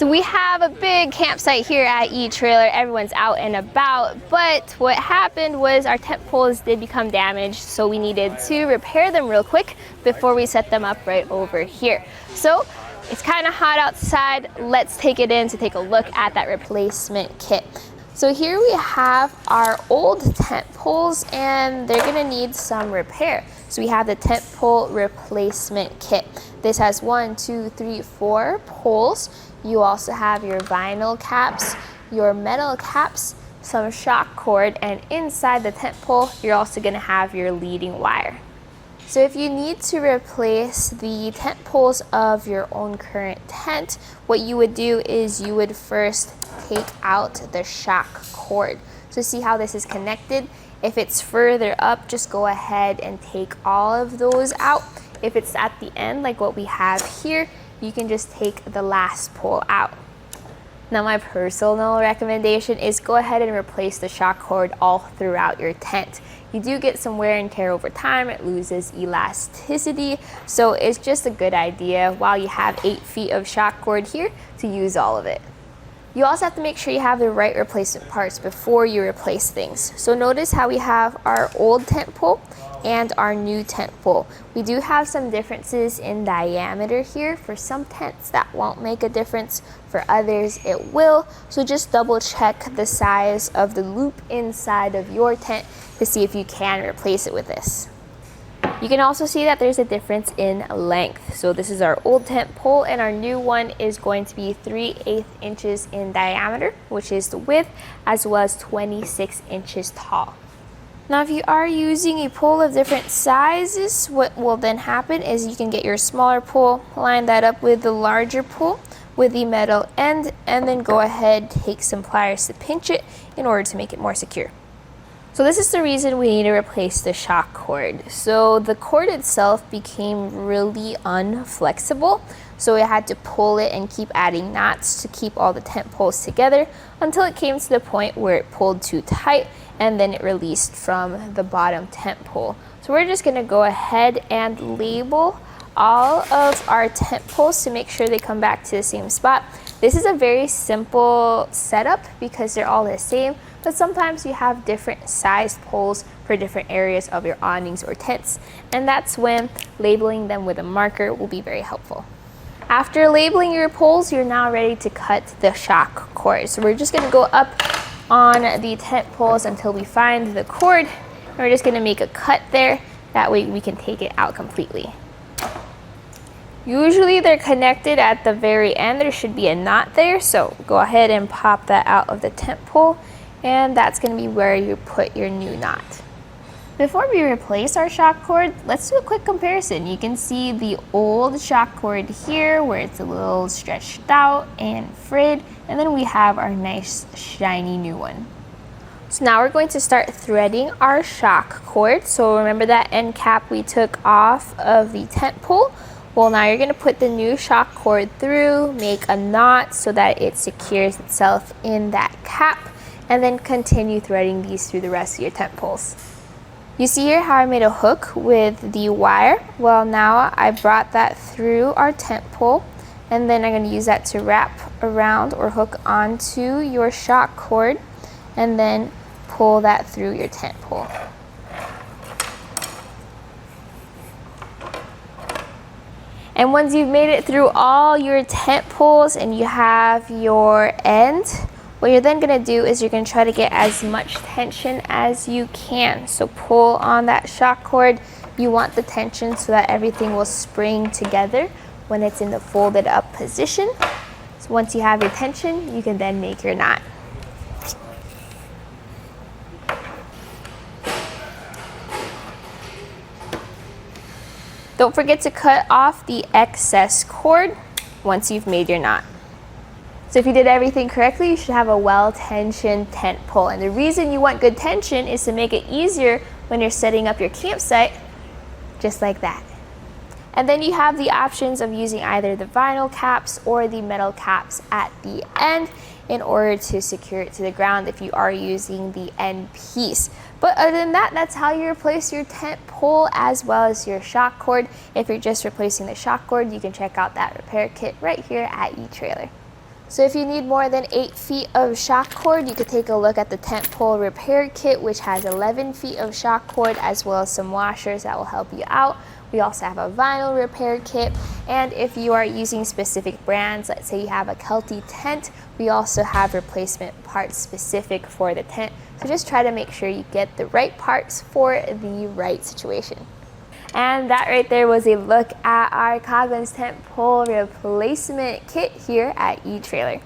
So we have a big campsite here at eTrailer. Everyone's out and about, but what happened was our tent poles did become damaged, so we needed to repair them real quick before we set them up right over here. So it's kind of hot outside. Let's take it in to take a look at that replacement kit. So here we have our old tent poles, and they're gonna need some repair. So we have the tent pole replacement kit. This has 1, 2, 3, 4 poles. You also have your vinyl caps, your metal caps, some shock cord, and inside the tent pole, you're also gonna have your leading wire. So if you need to replace the tent poles of your own current tent, what you would do is you would first take out the shock cord. So see how this is connected? If it's further up, just go ahead and take all of those out. If it's at the end, like what we have here, you can just take the last pole out. Now my personal recommendation is go ahead and replace the shock cord all throughout your tent. You do get some wear and tear over time, it loses elasticity, so it's just a good idea while you have 8 feet of shock cord here to use all of it. You also have to make sure you have the right replacement parts before you replace things. So notice how we have our old tent pole and our new tent pole. We do have some differences in diameter here. For some tents that won't make a difference, for others it will. So just double check the size of the loop inside of your tent to see if you can replace it with this. You can also see that there's a difference in length. So this is our old tent pole, and our new one is going to be 3/8 inches in diameter, which is the width, as well as 26 inches tall. Now if you are using a pole of different sizes, what will then happen is you can get your smaller pole, line that up with the larger pole with the metal end, and then go ahead, take some pliers to pinch it in order to make it more secure. So this is the reason we need to replace the shock cord. So the cord itself became really unflexible, so we had to pull it and keep adding knots to keep all the tent poles together until it came to the point where it pulled too tight and then it released from the bottom tent pole. So we're just gonna go ahead and label all of our tent poles to make sure they come back to the same spot. This is a very simple setup because they're all the same, but sometimes you have different sized poles for different areas of your awnings or tents, and that's when labeling them with a marker will be very helpful. After labeling your poles, you're now ready to cut the shock cord. So we're just gonna go up on the tent poles until we find the cord, and we're just gonna make a cut there. That way we can take it out completely. Usually they're connected at the very end. There should be a knot there, so go ahead and pop that out of the tent pole, and that's going to be where you put your new knot. Before we replace our shock cord, let's do a quick comparison. You can see the old shock cord here where it's a little stretched out and frayed, and then we have our nice shiny new one. So now we're going to start threading our shock cord. So remember that end cap we took off of the tent pole? Well, now you're going to put the new shock cord through, make a knot so that it secures itself in that cap, and then continue threading these through the rest of your tent poles. You see here how I made a hook with the wire? Well, now I brought that through our tent pole, and then I'm going to use that to wrap around or hook onto your shock cord, and then pull that through your tent pole. And once you've made it through all your tent poles and you have your end, what you're then going to do is you're going to try to get as much tension as you can. So pull on that shock cord. You want the tension so that everything will spring together when it's in the folded up position. So once you have your tension, you can then make your knot. Don't forget to cut off the excess cord once you've made your knot. So if you did everything correctly, you should have a well-tensioned tent pole. And the reason you want good tension is to make it easier when you're setting up your campsite, just like that. And then you have the options of using either the vinyl caps or the metal caps at the end in order to secure it to the ground if you are using the end piece. But other than that, that's how you replace your tent pole as well as your shock cord. If you're just replacing the shock cord, you can check out that repair kit right here at eTrailer. So if you need more than 8 feet of shock cord, you could take a look at the tent pole repair kit, which has 11 feet of shock cord as well as some washers that will help you out. We also have a vinyl repair kit, and if you are using specific brands, let's say you have a Kelty tent, we also have replacement parts specific for the tent. So just try to make sure you get the right parts for the right situation. And that right there was a look at our Coghlans tent pole replacement kit here at eTrailer.